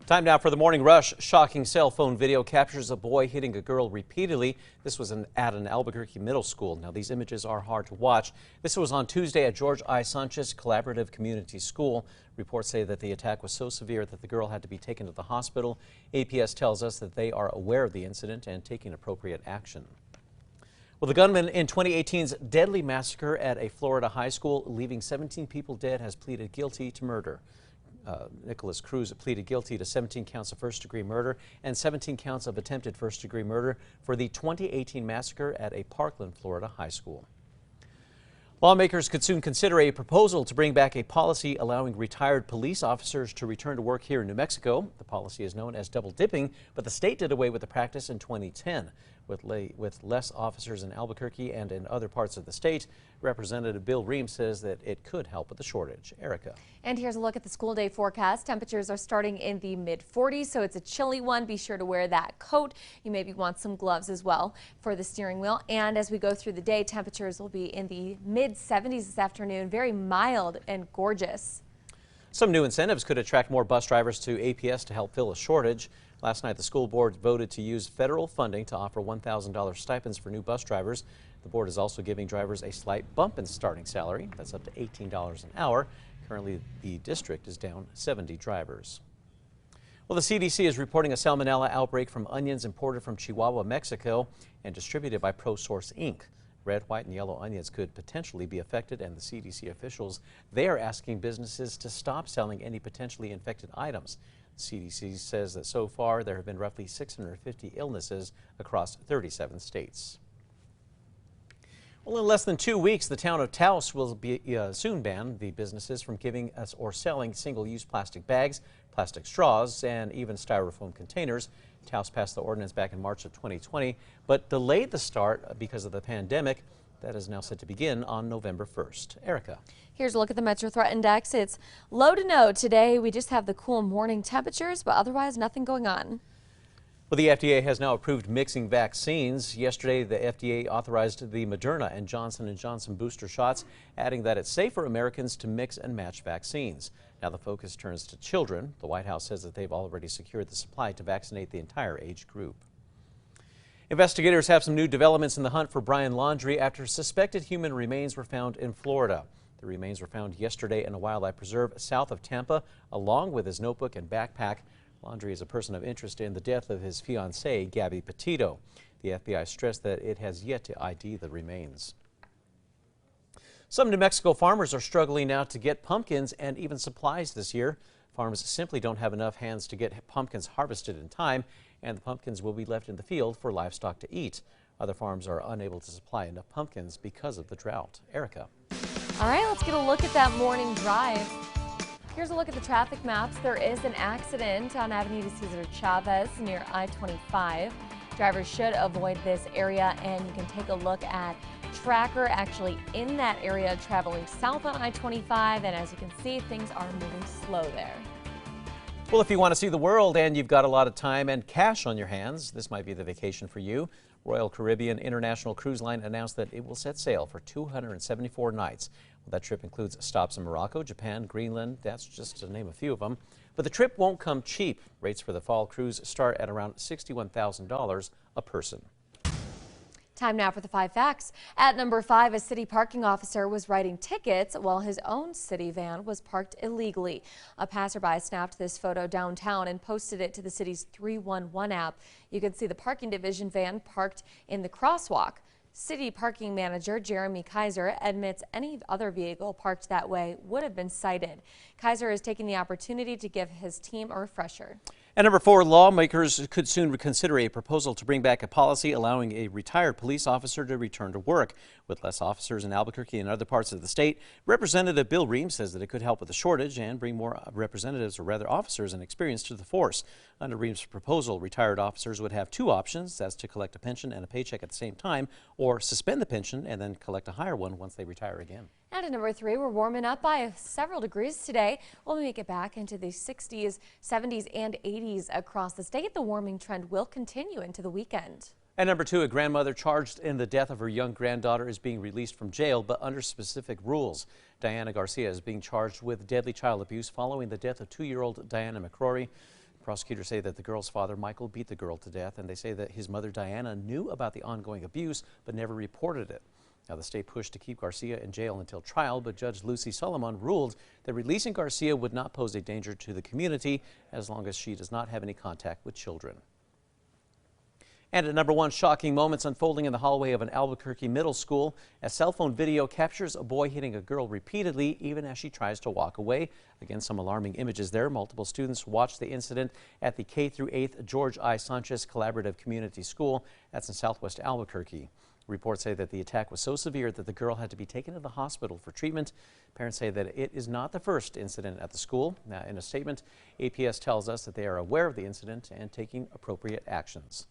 Time now for the morning rush. Shocking cell phone video captures a boy hitting a girl repeatedly. This was at an Albuquerque middle school. Now, these images are hard to watch. This was on Tuesday at George I. Sanchez Collaborative Community School. Reports say that the attack was so severe that the girl had to be taken to the hospital. APS tells us that they are aware of the incident and taking appropriate action. Well, the gunman in 2018's deadly massacre at a Florida high school, leaving 17 people dead, has pleaded guilty to murder. Nicholas Cruz pleaded guilty to 17 counts of first-degree murder and 17 counts of attempted first-degree murder for the 2018 massacre at a Parkland, Florida high school. Lawmakers could soon consider a proposal to bring back a policy allowing retired police officers to return to work here in New Mexico. The policy is known as double dipping, but the state did away with the practice in 2010. With less officers in Albuquerque and in other parts of the state, Representative Bill Reams says that it could help with the shortage. Erica. And here's a look at the school day forecast. Temperatures are starting in the mid-40s, so it's a chilly one. Be sure to wear that coat. You maybe want some gloves as well for the steering wheel. And as we go through the day, temperatures will be in the mid-70s this afternoon. Very mild and gorgeous. Some new incentives could attract more bus drivers to APS to help fill a shortage. Last night, the school board voted to use federal funding to offer $1,000 stipends for new bus drivers. The board is also giving drivers a slight bump in starting salary. That's up to $18 an hour. Currently, the district is down 70 drivers. Well, the CDC is reporting a Salmonella outbreak from onions imported from Chihuahua, Mexico, and distributed by ProSource Inc. Red, white, and yellow onions could potentially be affected, and the CDC officials, they are asking businesses to stop selling any potentially infected items. The CDC says that so far there have been roughly 650 illnesses across 37 states. Well, in less than 2 weeks, the town of Taos will soon ban the businesses from giving us or selling single-use plastic bags, plastic straws, and even styrofoam containers. Taos passed the ordinance back in March of 2020, but delayed the start because of the pandemic. That is now set to begin on November 1st. Erica. Here's a look at the Metro Threat Index. It's low to no today. We just have the cool morning temperatures, but otherwise nothing going on. Well, the FDA has now approved mixing vaccines. Yesterday, the FDA authorized the Moderna and Johnson & Johnson booster shots, adding that it's safe for Americans to mix and match vaccines. Now the focus turns to children. The White House says that they've already secured the supply to vaccinate the entire age group. Investigators have some new developments in the hunt for Brian Laundrie after suspected human remains were found in Florida. The remains were found yesterday in a wildlife preserve south of Tampa, along with his notebook and backpack. Laundrie is a person of interest in the death of his fiancée, Gabby Petito. The FBI stressed that it has yet to ID the remains. Some New Mexico farmers are struggling now to get pumpkins and even supplies this year. Farms simply don't have enough hands to get pumpkins harvested in time, and the pumpkins will be left in the field for livestock to eat. Other farms are unable to supply enough pumpkins because of the drought. Erica. All right, let's get a look at that morning drive. Here's a look at the traffic maps. There is an accident on Avenida Cesar Chavez near I-25. Drivers should avoid this area, and you can take a look at Tracker actually in that area traveling south on I-25, and as you can see, things are moving slow there. Well, if you want to see the world and you've got a lot of time and cash on your hands, this might be the vacation for you. Royal Caribbean International Cruise Line announced that it will set sail for 274 nights. Well, that trip includes stops in Morocco, Japan, Greenland. That's just to name a few of them. But the trip won't come cheap. Rates for the fall cruise start at around $61,000 a person. Time now for the 5 facts. At number 5, a city parking officer was writing tickets while his own city van was parked illegally. A passerby snapped this photo downtown and posted it to the city's 311 app. You can see the parking division van parked in the crosswalk. City parking manager Jeremy Kaiser admits any other vehicle parked that way would have been cited. Kaiser is taking the opportunity to give his team a refresher. And number 4, lawmakers could soon consider a proposal to bring back a policy allowing a retired police officer to return to work. With less officers in Albuquerque and other parts of the state, Representative Bill Reams says that it could help with the shortage and bring more representatives, or rather officers and experience, to the force. Under Reams' proposal, retired officers would have 2 options. That's to collect a pension and a paycheck at the same time, or suspend the pension and then collect a higher one once they retire again. And at number 3, we're warming up by several degrees today. We'll make it back into the 60s, 70s, and 80s across the state. The warming trend will continue into the weekend. And number 2, a grandmother charged in the death of her young granddaughter is being released from jail, but under specific rules. Diana Garcia is being charged with deadly child abuse following the death of 2-year-old Diana McCrory. Prosecutors say that the girl's father, Michael, beat the girl to death, and they say that his mother, Diana, knew about the ongoing abuse but never reported it. Now, the state pushed to keep Garcia in jail until trial, but Judge Lucy Solomon ruled that releasing Garcia would not pose a danger to the community as long as she does not have any contact with children. And at number one, shocking moments unfolding in the hallway of an Albuquerque middle school. A cell phone video captures a boy hitting a girl repeatedly, even as she tries to walk away. Again, some alarming images there. Multiple students watched the incident at the K-8 George I. Sanchez Collaborative Community School. That's in southwest Albuquerque. Reports say that the attack was so severe that the girl had to be taken to the hospital for treatment. Parents say that it is not the first incident at the school. Now, in a statement, APS tells us that they are aware of the incident and taking appropriate actions.